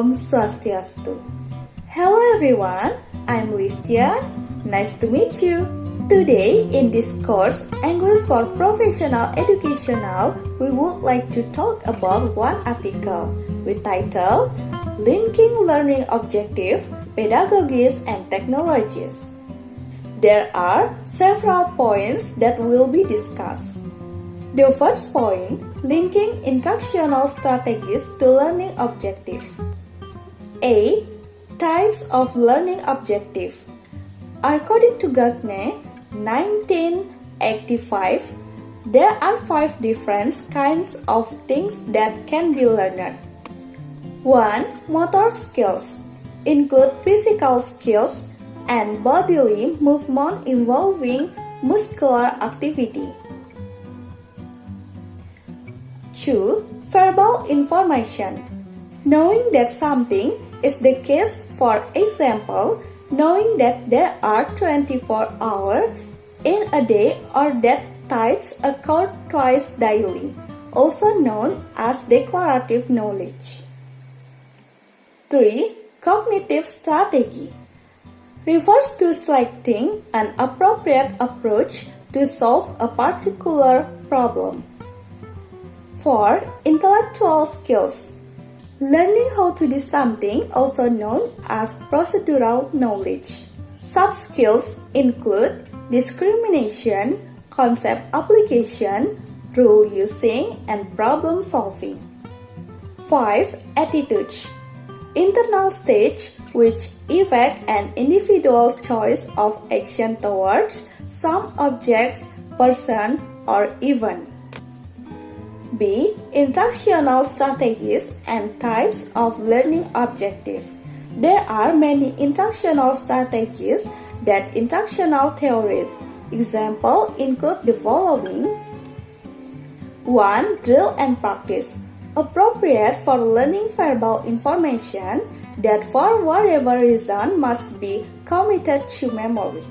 Om Swastiastu. Hello everyone, I'm Listia. Nice to meet you. Today in this course, English for Professional Educational, we would like to talk about one article with title Linking Learning Objective, Pedagogis and Technologies. There are several points that will be discussed. The first point, linking instructional strategies to learning objective. A. Types of learning objective. According to Gagne, 1985, there are 5 different kinds of things that can be learned. 1. Motor skills include physical skills and bodily movement involving muscular activity. 2. Verbal information. Knowing that something is the case, for example, knowing that there are 24 hours in a day or that tides occur twice daily, also known as declarative knowledge. 3. Cognitive strategy refers to selecting an appropriate approach to solve a particular problem. 4. Intellectual skills. Learning how to do something, also known as procedural knowledge. Sub-skills include discrimination, concept application, rule using, and problem solving. 5. Attitudes. Internal stage which affect an individual's choice of action towards some objects, person, or event. B. Instructional strategies and types of learning objective. There are many instructional strategies that instructional theories. Examples include the following. 1. Drill and practice. Appropriate for learning verbal information that for whatever reason must be committed to memory.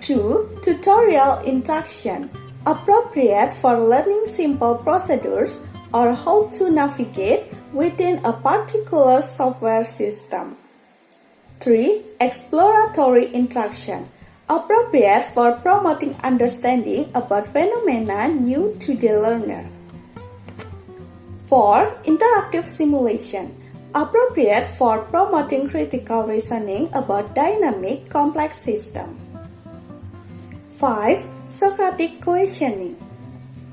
2. Tutorial instruction. Appropriate for learning simple procedures or how to navigate within a particular software system. 3. Exploratory instruction. Appropriate for promoting understanding about phenomena new to the learner. 4. Interactive simulation. Appropriate for promoting critical reasoning about dynamic complex systems. 5. Socratic questioning.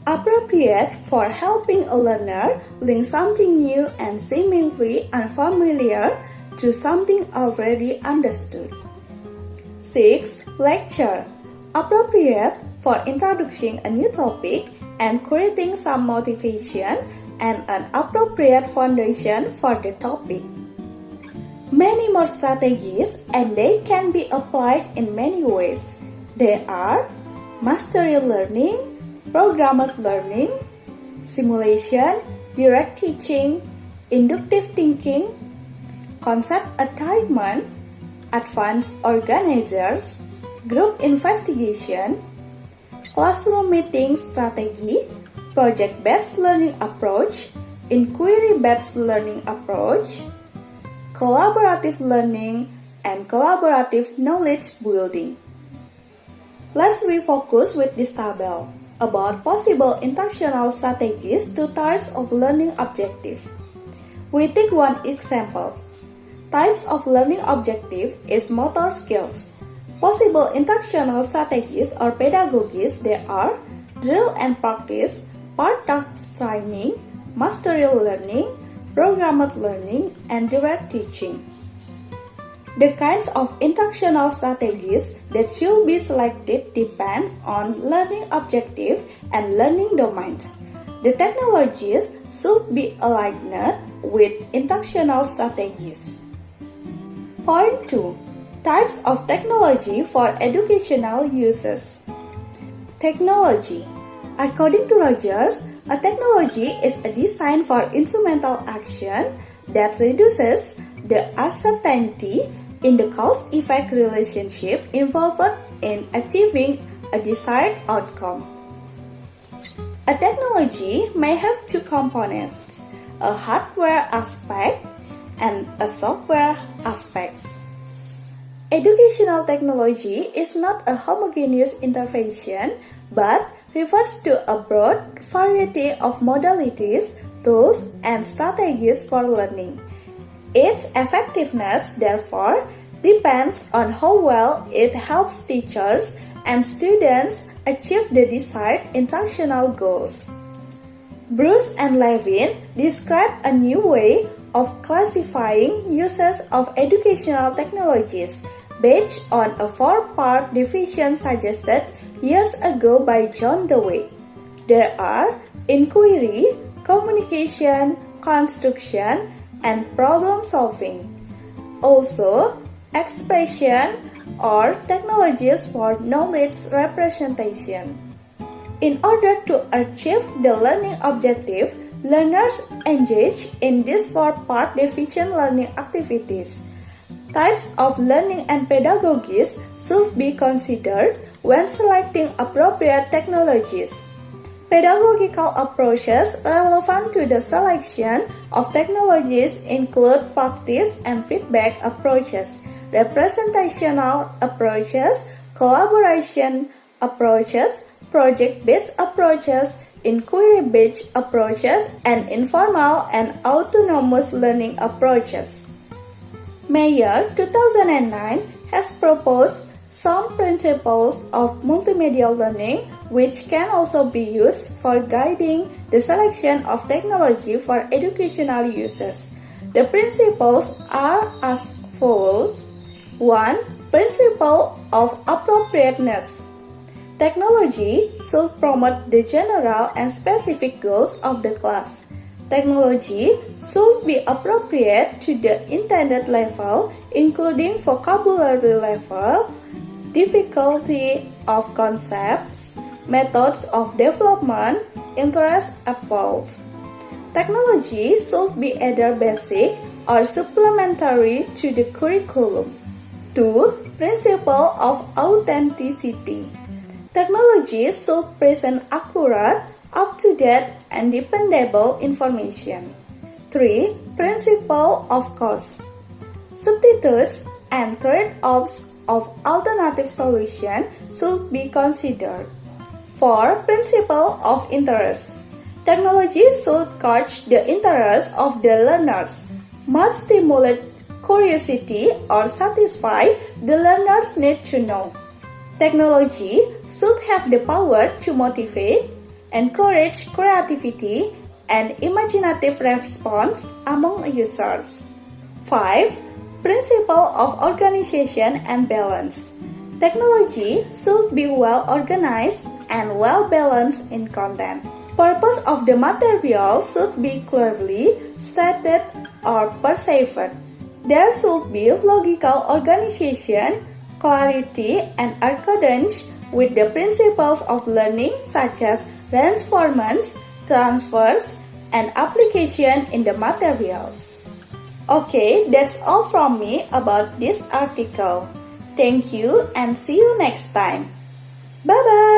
Appropriate for helping a learner link something new and seemingly unfamiliar to something already understood. 6. Lecture. Appropriate for introducing a new topic and creating some motivation and an appropriate foundation for the topic. Many more strategies and they can be applied in many ways. They are mastery learning, programmed learning, simulation, direct teaching, inductive thinking, concept attainment, advanced organizers, group investigation, classroom meeting strategy, project-based learning approach, inquiry-based learning approach, collaborative learning, and collaborative knowledge building. Let's refocus with this table about possible instructional strategies to types of learning objective. We take one example. Types of learning objective is motor skills. Possible instructional strategies or pedagogies there are drill and practice, part-task training, mastery learning, programmed learning, and direct teaching. The kinds of instructional strategies that should be selected depend on learning objective and learning domains. The technologies should be aligned with instructional strategies. Point 2. Types of technology for educational uses. Technology. According to Rogers, a technology is a design for instrumental action that reduces the uncertainty in the cause-effect relationship involved in achieving a desired outcome. A technology may have two components, a hardware aspect and a software aspect. Educational technology is not a homogeneous intervention but refers to a broad variety of modalities, tools, and strategies for learning. Its effectiveness, therefore, depends on how well it helps teachers and students achieve the desired instructional goals. Bruce and Levin describe a new way of classifying uses of educational technologies based on a four-part division suggested years ago by John Dewey. There are inquiry, communication, construction, and problem solving. Also, expression or technologies for knowledge representation. In order to achieve the learning objective, learners engage in these four-part division learning activities. Types of learning and pedagogies should be considered when selecting appropriate technologies. Pedagogical approaches relevant to the selection of technologies include practice and feedback approaches, representational approaches, collaboration approaches, project-based approaches, inquiry-based approaches, and informal and autonomous learning approaches. Mayer 2009 has proposed some principles of multimedia learning which can also be used for guiding the selection of technology for educational uses. The principles are as follows. 1. Principle of appropriateness. Technology should promote the general and specific goals of the class. Technology should be appropriate to the intended level, including vocabulary level, difficulty of concepts, methods of development, interest levels. Technology should be either basic or supplementary to the curriculum. 2. Principle of authenticity. Technology should present accurate, up-to-date, and dependable information. 3. Principle of cost. Substitutes and trade-offs of alternative solutions should be considered. 4. Principle of interest. Technology should catch the interest of the learners, must stimulate curiosity or satisfy the learner's need to know. Technology should have the power to motivate, encourage creativity, and imaginative response among users. 5. Principle of organization and balance. Technology should be well organized and well balanced in content. Purpose of the material should be clearly stated or perceived. There should be logical organization, clarity, and accordance with the principles of learning such as transformance, transfers, and application in the materials. Okay, that's all from me about this article. Thank you and see you next time. Bye-bye!